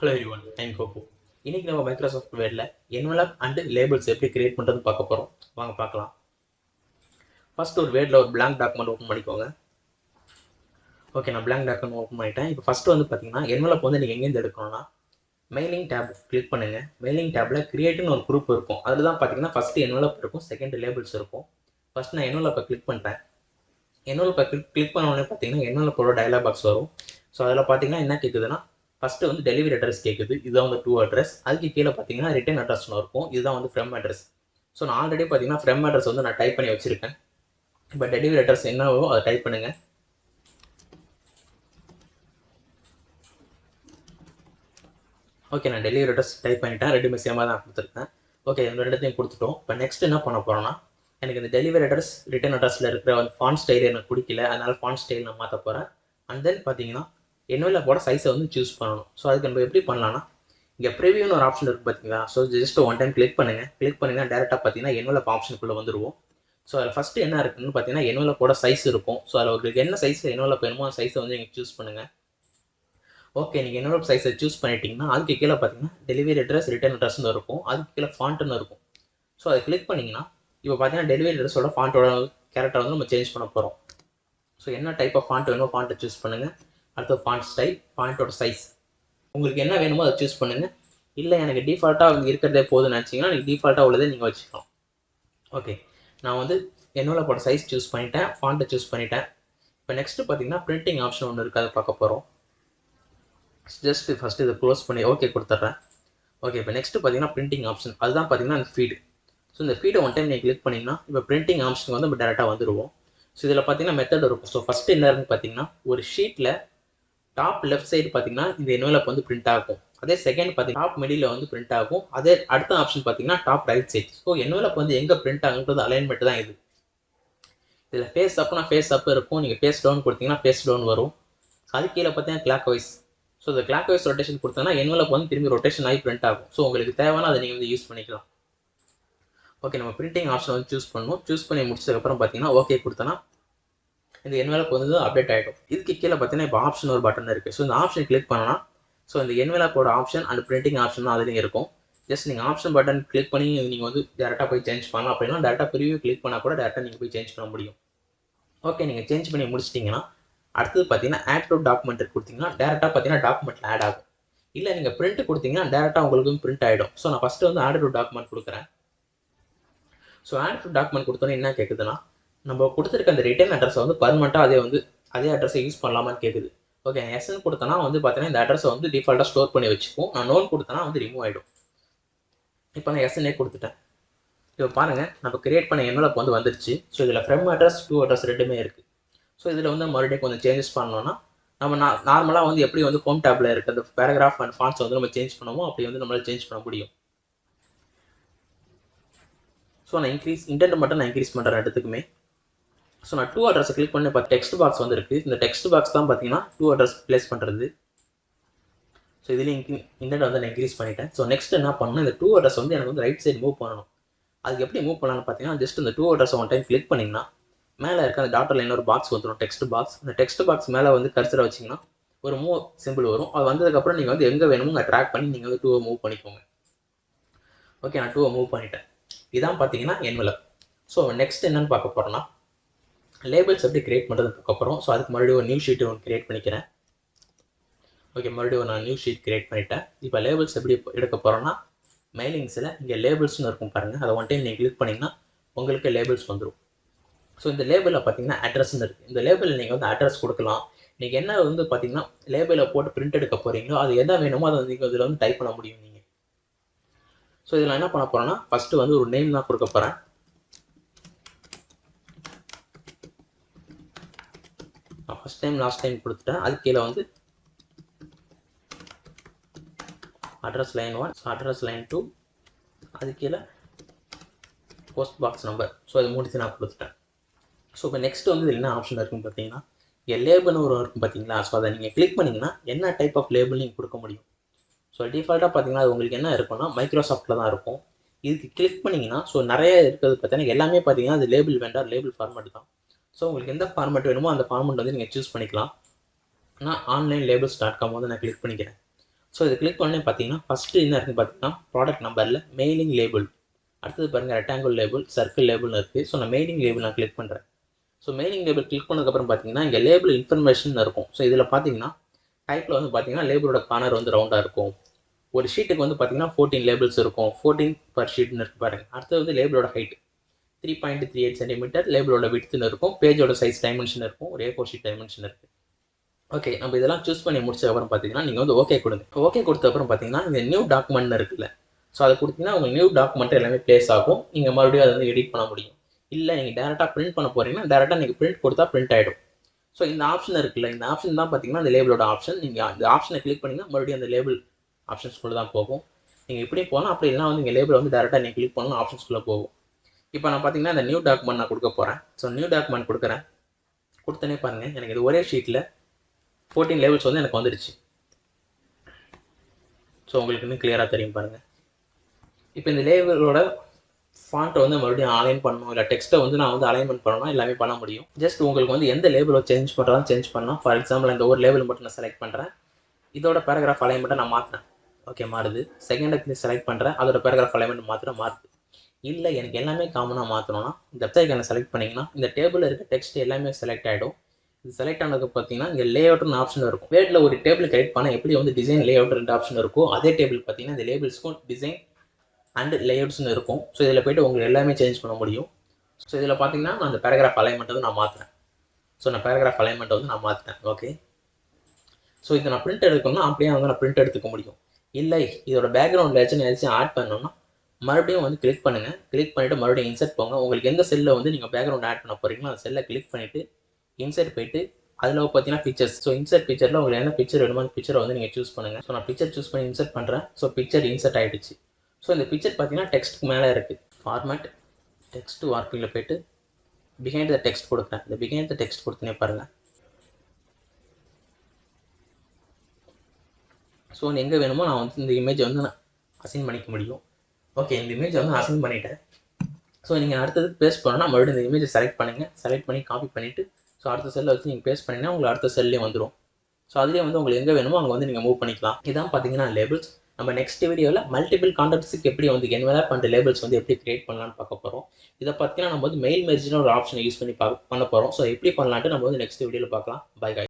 Hello everyone, I'm Gopu. இன்னைக்கு நம்ம Microsoft வேர்டில் என்வலப் அண்ட் லேபிள்ஸ் எப்படி கிரியேட் பண்ணுறது பார்க்க போகிறோம். வாங்க பார்க்கலாம். ஃபர்ஸ்ட் ஒரு வேர்டில் ஒரு blank டாக்குமெண்ட் ஓப்பன் பண்ணிக்கோங்க. ஓகே, நான் blank டாக்குமெண்ட் ஓப்பன் பண்ணிட்டேன். இப்போ ஃபர்ஸ்ட் வந்து பார்த்தீங்கன்னா என்வலப் வந்து நீங்கள் எங்கேருந்து எடுக்கணும்னா மெயிலிங் டேப் கிளிக் பண்ணுங்கள். மெயிலிங் டேப்பில் கிரியேட்னு ஒரு குரூப் இருக்கும். அதில் தான் பார்த்தீங்கன்னா ஃபஸ்ட்டு என்வலப் இருக்கும், செகண்ட் லேபிள்ஸ் இருக்கும். ஃபர்ஸ்ட் நான் என்வலப்பை கிளிக் பண்ணிட்டேன். என்வலப்பை கிளிக் பண்ண உடனே பார்த்தீங்கன்னா என்வலப்போட டயலாக் பாக்ஸ் வரும். ஸோ அதில் பார்த்தீங்கன்னா என்ன கேட்குதுன்னா ஃபஸ்ட்டு வந்து டெலிவரி அட்ரஸ் கேட்குது. இதுதான் வந்து டூ அட்ரஸ். அதுக்கு கீழே பார்த்தீங்கன்னா ரிட்டர்ன் அட்ரஸ்னு இருக்கும். இதுதான் வந்து ஃப்ரம் அட்ரஸ். ஸோ நான் ஆல்ரெடி பார்த்தீங்கன்னா ஃப்ரம் அட்ரஸ் வந்து நான் டைப் பண்ணி வச்சிருக்கேன். இப்போ டெலிவரி அட்ரஸ் என்னவோ அதை டைப் பண்ணுங்கள். ஓகே, நான் டெலிவரி அட்ரஸ் டைப் பண்ணிட்டேன். ரெண்டுமே சேமாக தான் கொடுத்துருக்கேன். ஓகே, இந்த ரெண்டுத்தையும் கொடுத்துட்டோம். இப்போ நெக்ஸ்ட் என்ன பண்ண போகிறோன்னா எனக்கு இந்த டெலிவரி அட்ரஸ் ரிட்டர்ன் அட்ரஸில் இருக்கிற வந்து ஃபாண்ட் ஸ்டைல் எனக்கு பிடிக்கல. அதனால ஃபாண்ட் ஸ்டைல் நான் மாற்ற போகிறேன். அண்ட் தென் பார்த்தீங்கன்னா என்வலப்போட சைஸை வந்து சூஸ் பண்ணணும். ஸோ அதுக்கு நம்ம எப்படி பண்ணலாம்னா இங்கே ப்ரிவியூன்னு ஒரு ஆப்ஷன் இருக்குது பார்த்தீங்களா. So just one time click பண்ணுங்கள். கிளிக் பண்ணிங்கன்னா டேரெக்டாக பார்த்தீங்கன்னா என்வலப் ஆப்ஷனுக்குள்ளே வந்துடுவோம். ஸோ அதில் ஃபஸ்ட்டு என்ன இருக்குன்னு பார்த்தீங்கன்னா என்வலப்போட சைஸ் இருக்கும். ஸோ அதில் உங்களுக்கு என்ன சைஸில் என்வலப் வேணுமோ அந்த சைஸை வந்து நீங்கள் சூஸ் பண்ணுங்கள். ஓகே, நீங்கள் என்வலப் சைஸை சூஸ் பண்ணிட்டீங்கன்னா அதுக்கு கீழே பார்த்தீங்கன்னா டெலிவரி அட்ரஸ் ரிட்டர்ன் அட்ரஸ்னு இருக்கும். அதுக்கு கீழே ஃபாண்ட்டுன்னு இருக்கும். ஸோ அதை கிளிக் பண்ணிங்கன்னா இப்போ பார்த்தீங்கன்னா டெலிவரி அட்ரஸோட ஃபாண்ட்டோட கேரக்டர் வந்து நம்ம சேஞ்ச் பண்ண போகிறோம். ஸோ என்ன டைப் ஆஃப் ஃபாண்ட் வேணுமோ ஃபாண்ட்டை சூஸ் பண்ணுங்கள். அடுத்து ஃபாண்ட் ஸ்டைல், ஃபாண்ட்டோட சைஸ் உங்களுக்கு என்ன வேணுமோ அதை சூஸ் பண்ணுங்கள். இல்லை எனக்கு டிஃபால்ட்டாக இருக்கிறதே போதும்னு நினச்சிங்கன்னா நீங்கள் டிஃபால்ட்டாக உள்ளதே நீங்கள் வச்சுக்கலாம். ஓகே, நான் வந்து என்வலப்போட சைஸ் சூஸ் பண்ணிட்டேன், ஃபாண்ட்டை சூஸ் பண்ணிட்டேன். இப்போ நெக்ஸ்ட்டு பார்த்தீங்கன்னா பிரிண்டிங் ஆப்ஷன் ஒன்று இருக்குது, அதை பார்க்க போகிறோம். ஜஸ்ட் ஃபஸ்ட்டு இதை க்ளோஸ் பண்ணி ஓகே கொடுத்துட்றேன். ஓகே, இப்போ நெக்ஸ்ட்டு பார்த்தீங்கன்னா பிரிண்டிங் ஆப்ஷன். அதுதான் பார்த்தீங்கன்னா அந்த ஃபீடு. ஸோ இந்த ஃபீடை ஒன் டைம் நீங்கள் கிளிக் பண்ணிங்கன்னா இப்போ பிரிண்டிங் ஆப்ஷனுக்கு வந்து நம்ம டேரெக்டாக வந்துடுவோம். ஸோ இதில் பார்த்தீங்கன்னா மெத்தட் இருக்கும். ஸோ ஃபஸ்ட்டு என்ன இருக்குன்னு பார்த்தீங்கன்னா ஒரு ஷீட்டில் டாப் லெஃப்ட் சைடு பார்த்தீங்கன்னா இந்த என்வலப் வந்து பிரிண்ட் ஆகும். அதே செகண்ட் பார்த்தீங்கன்னா டாப் மிடில் வந்து பிரிண்ட் ஆகும். அதே அடுத்த ஆப்ஷன் பார்த்தீங்கன்னா top right side. So envelope வந்து எங்கே பிரிண்ட் ஆகுன்றது அலைன்மெண்ட் தான் இது. இதில் ஃபேஸ் அப்னா ஃபேஸ் அப் இருக்கும். நீங்கள் ஃபேஸ் டவுன் கொடுத்தீங்கன்னா ஃபேஸ் டவுன் வரும். அது கீழே பார்த்தீங்கன்னா கிளாக் வைஸ். ஸோ இந்த கிளாக் வைஸ் ரொட்டேஷன் கொடுத்தீங்கன்னா என்வலப் வந்து திரும்பி ரொட்டேஷன் ஆகி பிரிண்ட் ஆகும். ஸோ உங்களுக்கு தேவையான அதை நீங்கள் வந்து யூஸ் பண்ணிக்கலாம். ஓகே, நம்ம பிரிண்டிங் ஆப்ஷன் வந்து சூஸ் பண்ணணும். சூஸ் பண்ணி முடிச்சதுக்கப்புறம் பார்த்தீங்கன்னா ஓகே கொடுத்தோன்னா இந்த என்வலப் வந்து அப்டேட் ஆகிடும். இதுக்கு கீழே பார்த்தீங்கன்னா இப்போ ஆப்ஷன் ஒரு பட்டன் இருக்குது. ஸோ இந்த ஆப்ஷன் கிளிக் பண்ணலாம். ஸோ இந்த என்வலப்போட ஆப்ஷன் அண்ட் பிரிண்டிங் ஆப்ஷன் தான் அதுலேயும் இருக்கும். ஜஸ்ட் நீங்கள் ஆப்ஷன் பட்டன் கிளிக் பண்ணி நீங்கள் வந்து டேரெக்டாக போய் சேஞ்ச் பண்ணலாம். அப்படின்னா டேரெக்டாக ப்ரிவியூ கிளிக் பண்ணால் கூட டேரெக்டாக நீங்கள் போய் சேஞ்ச் பண்ண முடியும். ஓகே, நீங்கள் சேஞ்ச் பண்ணி முடிச்சிட்டிங்கன்னா அடுத்தது பார்த்தீங்கன்னா ஆட் டு டாக்குமெண்ட் கொடுத்தீங்கன்னா டேரெக்டாக பார்த்தீங்கன்னா டாக்குமெண்ட்டில் ஆட் ஆகும். இல்லை நீங்கள் பிரிண்ட் கொடுத்தீங்கன்னா டேரெக்டாக உங்களுக்கு பிரிண்ட் ஆகிடும். ஸோ நான் ஃபஸ்ட்டு வந்து ஆட் டு டாக்குமெண்ட் கொடுக்குறேன். ஸோ ஆட் டு டாக்குமெண்ட் கொடுத்தோன்னே என்ன கேட்குதுன்னா நம்ம கொடுத்துருக்க அந்த ரிட்டர்ன் அட்ரஸை வந்து பர்மனெண்ட்டாக அதே அட்ரஸை யூஸ் பண்ணலாமான்னு கேட்குது. ஓகே, எஸ்ன்னு கொடுத்தனா வந்து பார்த்தீங்கன்னா இந்த அட்ரஸை வந்து டிஃபால்ட்டாக ஸ்டோர் பண்ணி வச்சுப்போம். நான் நோன் கொடுத்தனா வந்து ரிமூவ் ஆகிடும். இப்போ நான் எஸ்என்ஏ கொடுத்துட்டேன். இப்போ பாருங்கள் நம்ம கிரியேட் பண்ண என்வலப் வந்து வந்துருச்சு. ஸோ இதில் ஃப்ரம் அட்ரஸ் டூ அட்ரஸ் ரெண்டுமே இருக்குது. ஸோ இதில் வந்து மறுபடியும் கொஞ்சம் சேஞ்சஸ் பண்ணோன்னா நம்ம நார்மலாக வந்து எப்படி வந்து ஹோம் டேப்பில் இருக்க அந்த பேராகிராஃப் அண்ட் ஃபாண்ட்ஸ் வந்து நம்ம சேஞ்ச் பண்ணுவோமோ அப்படி வந்து நம்மளால் சேஞ்ச் பண்ண முடியும். ஸோ நான் இன்டென்ட் மட்டும் நான் இன்க்ரீஸ் பண்ணுறேன் ரெண்டுத்துக்குமே. ஸோ நான் டூ அட்ரஸை கிளிக் பண்ணி பார்த்து டெக்ஸ்ட் பாக்ஸ் வந்து இருக்குது. இந்த டெக்ஸ்ட் பாக்ஸ் தான் பார்த்தீங்கன்னா டூ அட்ரஸ் ப்ளேஸ் பண்ணுறது. ஸோ இதுலேயும் இன்டென்ட் வந்து நான் இன்க்ரீஸ் பண்ணிட்டேன். ஸோ நெக்ஸ்ட் என்ன பண்ணணும், இந்த டூ அட்ரஸ் வந்து எனக்கு வந்து ரைட் சைடு மூவ் பண்ணணும். அதுக்கு எப்படி மூவ் பண்ணலாம்னு பார்த்தீங்கன்னா ஜஸ்ட் இந்த to address one time click பண்ணிங்கன்னா மேலே இருக்க அந்த டாட்டர் லைன் ஒரு பாக்ஸ் வந்துடும், டெக்ஸ்ட் பாக்ஸ். அந்த டெக்ஸ்ட் பாக்ஸ் மேலே வந்து கர்சரை வச்சிங்கன்னா ஒரு மூவ் சிம்பிள் வரும். அது வந்ததுக்கப்புறம் நீங்கள் வந்து எங்கே வேணுமோ அங்கே ட்ராக் பண்ணி நீங்கள் வந்து டூவை மூவ் பண்ணிக்கோங்க. ஓகே, நான் டூவை மூவ் பண்ணிட்டேன். இதான் பார்த்தீங்கன்னா என்வலப். ஸோ நெக்ஸ்ட் என்னன்னு பார்க்க போகிறோன்னா லேபிள்ஸ் எப்படி கிரியேட் பண்ணுறது பார்க்க. ஸோ அதுக்கு மறுபடியும் ஒரு நியூ ஷீட் ஒன்று கிரியேட் பண்ணிக்கிறேன். ஓகே, மறுபடியும் நான் நியூ ஷீட் கிரியேட் பண்ணிட்டேன். இப்போ லேபிள்ஸ் எப்படி எடுக்க போகிறோன்னா மெயிலிங்ஸில் இங்கே லேபிள்ஸ்னு இருக்கும் பாருங்கள். அதை ஒன் டைம் நீங்கள் கிளிக் பண்ணிங்கன்னா உங்களுக்கு லேபிள்ஸ் வந்துடும். ஸோ இந்த லேபிளில் பார்த்தீங்கன்னா அட்ரஸ்ன்னு இருக்குது. இந்த லேபிளில் நீங்கள் வந்து அட்ரஸ் கொடுக்கலாம். நீங்கள் என்ன வந்து பார்த்தீங்கன்னா லேபிளில் போட்டு பிரிண்ட் எடுக்க போகிறீங்களோ அது என்ன வேணுமோ அதை நீங்கள் இதில் வந்து டைப் பண்ண முடியும் நீங்கள். ஸோ இதில் என்ன பண்ண போகிறேன்னா ஃபஸ்ட்டு வந்து ஒரு நேம் தான் கொடுக்க போகிறேன். ஃபஸ்ட் டைம் லாஸ்ட் டைம் கொடுத்துட்டேன். அது கீழே வந்து அட்ரஸ் லைன் 1, அட்ரஸ் லைன் 2, அது கீழே போஸ்ட் பாக்ஸ் நம்பர். ஸோ அது முடிச்சு நான் கொடுத்துட்டேன். ஸோ இப்போ நெக்ஸ்ட் வந்து இதில் என்ன ஆப்ஷன் இருக்குன்னு பார்த்தீங்கன்னா லேபிள்னு ஒரு இருக்கும் பார்த்தீங்களா. ஸோ அதை நீங்கள் கிளிக் பண்ணிங்கன்னா என்ன டைப் ஆஃப் லேபிள் நீங்கள் கொடுக்க முடியும். ஸோ டிஃபால்ட்டாக பார்த்தீங்கன்னா அது உங்களுக்கு என்ன இருக்குன்னா மைக்ரோசாஃப்ட்டில் தான் இருக்கும். இதுக்கு கிளிக் பண்ணிங்கன்னா ஸோ நிறைய இருக்கிறது பார்த்தீங்கன்னா எல்லாமே பார்த்தீங்கன்னா அது லேபிள் வேண்டாம், லேபிள் ஃபார்மேட் தான். ஸோ உங்களுக்கு எந்த ஃபார்மேட் வேணுமோ அந்த ஃபார்மேட் வந்து நீங்கள் சூஸ் பண்ணிக்கலாம். நான் ஆன்லைன் லேபிள்ஸ்.com வந்து நான் கிளிக் பண்ணிக்கிறேன். ஸோ இது கிளிக் பண்ணி பார்த்தீங்கன்னா ஃபஸ்ட்டு என்ன இருக்குன்னு பார்த்தீங்கன்னா ப்ராடக்ட் நம்பரில் மெயிலிங் லேபிள், அடுத்தது பாருங்கள் ரெக்டாங்கிள் லேபிள், சர்க்கிள் லேபிள்னு இருக்குது. ஸோ நான் மெயிலிங் லேபிள் நான் கிளிக் பண்ணுறேன். ஸோ மெயிலிங் லேபிள் கிளிக் பண்ணதுக்கப்புறம் பார்த்தீங்கன்னா இங்கே லேபிள் இன்ஃபர்மேஷன் இருக்கும். ஸோ இதில் பார்த்தீங்கன்னா டைப்பில் வந்து பார்த்தீங்கன்னா லேபிளோட கார்னர் வந்து ரவுண்டாக இருக்கும். ஒரு ஷீட்டுக்கு வந்து பார்த்தீங்கன்னா 14 லேபிள்ஸ் இருக்கும். 14 பர் ஷீட்னு இருக்கு பாருங்க. அடுத்தது வந்து லேபிளோட ஹைட் 3.38 சென்டிமீட்டர், லேபிளோட விட்த்துன்னு இருக்கும், பேஜோட சைஸ் டைமென்ஷன் இருக்கும், ஒரு A4 ஷீட் டைமென்ஷன் இருக்குது. ஓகே, நம்ம இதெல்லாம் சூஸ் பண்ணி முடிச்சதுக்கப்புறம் பார்த்தீங்கன்னா நீங்கள் வந்து ஓகே கொடுங்க. ஓகே கொடுத்தப்புறம் பார்த்தீங்கன்னா இந்த நியூ டாக்குமெண்ட் இருக்குல்ல, ஸோ அதை கொடுத்தீங்கன்னா உங்கள் நியூ டாக்குமெண்ட் எல்லாமே ப்ளேஸ் ஆகும். நீங்கள் மறுபடியும் அதை வந்து எடிட் பண்ண முடியும். இல்லை நீங்கள் டேரெக்டாக பிரிண்ட் பண்ண போகிறீங்கன்னா டேரெக்டாக நீங்கள் பிரிண்ட் கொடுத்தா பிரிண்ட் ஆகிடும். ஸோ இந்த ஆப்ஷன் இருக்குல்ல, இந்த ஆப்ஷன் தான் பார்த்தீங்கன்னா இந்த லேபிளோட ஆப்ஷன். நீங்கள் இந்த ஆப்ஷனை கிளிக் பண்ணிங்கன்னா மறுபடியும் அந்த லேபிள் ஆப்ஷன்ஸ்குள்ளே தான் போகும். நீங்கள் இப்படி போகலாம், அப்படி இல்லைனா வந்து நீங்கள் லேபிள் வந்து டேரெக்டாக நீங்கள் கிளிக் பண்ணலாம், ஆப்ஷன்ஸ்குள்ளே போகும். இப்போ நான் பார்த்தீங்கன்னா இந்த நியூ டாக்குமெண்ட் நான் கொடுக்க போகிறேன். ஸோ நியூ டாக்குமெண்ட் கொடுக்குறேன். கொடுத்தனே பாருங்கள், எனக்கு இது ஒரே ஷீட்டில் 14 லேபிள்ஸ் வந்து எனக்கு வந்துடுச்சு. ஸோ உங்களுக்கு இன்னும் கிளியராக தெரியும் பாருங்கள். இப்போ இந்த லேபிளோட ஃபாண்ட்டை வந்து மறுபடியும் அலைன் பண்ணணும், இல்லை டெக்ஸ்ட்டை வந்து நான் வந்து அலைன்மெண்ட் பண்ணணும், எல்லாமே பண்ண முடியும். ஜஸ்ட் உங்களுக்கு வந்து எந்த லேபிளை சேஞ்ச் பண்ணுறதா சேஞ்ச் பண்ணலாம். ஃபார் எக்ஸாம்பிள் இந்த ஒரு லேபிள் மட்டும் நான் செலக்ட் பண்ணுறேன். இதோட பேராகிராஃப் அலைன்மெண்ட்டை நான் மாற்றுறேன். ஓகே, மாறுது. செகண்ட் செலக்ட் பண்ணுறேன், அதோட பேராகிராஃப் அலைன்மெண்ட் மாறுது. இல்லை எனக்கு எல்லாமே காமனாக மாற்றணும்னா இந்த வெப்சைட் செலக்ட் பண்ணிங்கன்னா இந்த டேபிளில் இருக்க டெக்ஸ்ட் எல்லாமே செலக்ட் ஆகிடும். இது செலக்ட் ஆனதுக்கு பார்த்தீங்கன்னா இங்கே லே அவுட்னு ஆப்ஷன் இருக்கும். வேர்டில் ஒரு டேபிள் கிரியேட் பண்ண எப்படி வந்து டிசைன் லே அவுட் 2 ஆப்ஷன் இருக்கும், அதே டேபிள் பார்த்தீங்கன்னா இந்த லேபிள்ஸ்க்கும் டிசைன் அண்ட் லேஅவுட்ஸ்னு இருக்கும். ஸோ இதில் போய்ட்டு உங்களுக்கு எல்லாமே சேஞ்ச் பண்ண முடியும். ஸோ இதில் பார்த்தீங்கன்னா நான் அந்த பேராகிராஃப் அலைன்மெண்ட் வந்து நான் மாற்றுறேன். ஸோ நான் பேராகிராஃப் அலைன்மெண்ட் வந்து நான் மாற்றுறேன். ஓகே, ஸோ இதை நான் பிரிண்ட் எடுக்கணும்னா அப்படியே வந்து நான் பிரிண்ட் எடுத்துக்க முடியும். இல்லை இதோட பேக்ரவுண்டில் ஏதாச்சும் ஆட் பண்ணணும்னா மறுபடியும் வந்து கிளிக் பண்ணுங்கள். கிளிக் பண்ணிவிட்டு மறுபடியும் இன்சர்ட் போங்க. உங்களுக்கு எந்த செல்லில் வந்து நீங்கள் பேக்ரவுண்ட் ஆட் பண்ண போகிறீங்களோ அந்த செல்லை கிளிக் பண்ணிவிட்டு இன்சர்ட் போயிட்டு அதில் பார்த்தீங்கன்னா பிக்சர்ஸ். ஸோ இன்சர்ட் பிக்சரில் உங்களுக்கு என்ன பிக்சர் வேணுமோ அந்த பிக்சரை வந்து நீங்கள் சூஸ் பண்ணுங்கள். ஸோ நான் பிக்சர் சூஸ் பண்ணி இன்சர்ட் பண்ணுறேன். ஸோ பிக்சர் இன்சர்ட் ஆகிடுச்சு. ஸோ இந்த பிக்சர் பார்த்தீங்கன்னா டெக்ஸ்ட்டுக்கு மேலே இருக்குது. ஃபார்மேட் டெக்ஸ்ட் வார்ப்பிங்கில் போய்ட்டு பிஹைண்ட் த டெக்ஸ்ட் கொடுக்குறேன். இந்த பிஹைண்ட் த டெக்ஸ்ட் கொடுத்தனே பாருங்கள். ஸோ எங்கே வேணுமோ நான் வந்து இந்த இமேஜை வந்து நான் அசைன் பண்ணிக்க முடியும். ஓகே, இந்த இமேஜை வந்து நான் அசைன் பண்ணிட்டேன். ஸோ நீங்கள் அடுத்தது பேஸ்ட் பண்ணணும்னா மறுபடியும் இந்த இமேஜை செலக்ட் பண்ணுங்கள். செலக்ட் பண்ணி காப்பி பண்ணிவிட்டு ஸோ அடுத்த செல்லை வச்சு நீங்கள் பேஸ்ட் பண்ணிங்கன்னா உங்களுக்கு அடுத்த செல்லே வந்துடும். ஸோ அதுலேயே வந்து உங்களுக்கு எங்கே வேணுமோ அங்கே வந்து நீங்கள் மூவ் பண்ணிக்கலாம். இதான் பார்த்தீங்கன்னா லேபிள்ஸ். நம்ம நெக்ஸ்ட் வீடியோவில் மல்டிபிள் கான்டெக்ட்ஸுக்கு எப்படி வந்து என்வெலப் பண்ணுற லேபிள்ஸ் வந்து எப்படி கிரியேட் பண்ணலான்னு பார்க்க போகிறோம். இதை பார்த்தீங்கன்னா நம்ம வந்து மெயில் மெர்ஜ்னு ஒரு ஆப்ஷனை யூஸ் பண்ணி பண்ண போகிறோம். ஸோ எப்படி பண்ணலான்ட்டு நம்ம வந்து நெக்ஸ்ட் வீடியோவில் பார்க்கலாம். பை.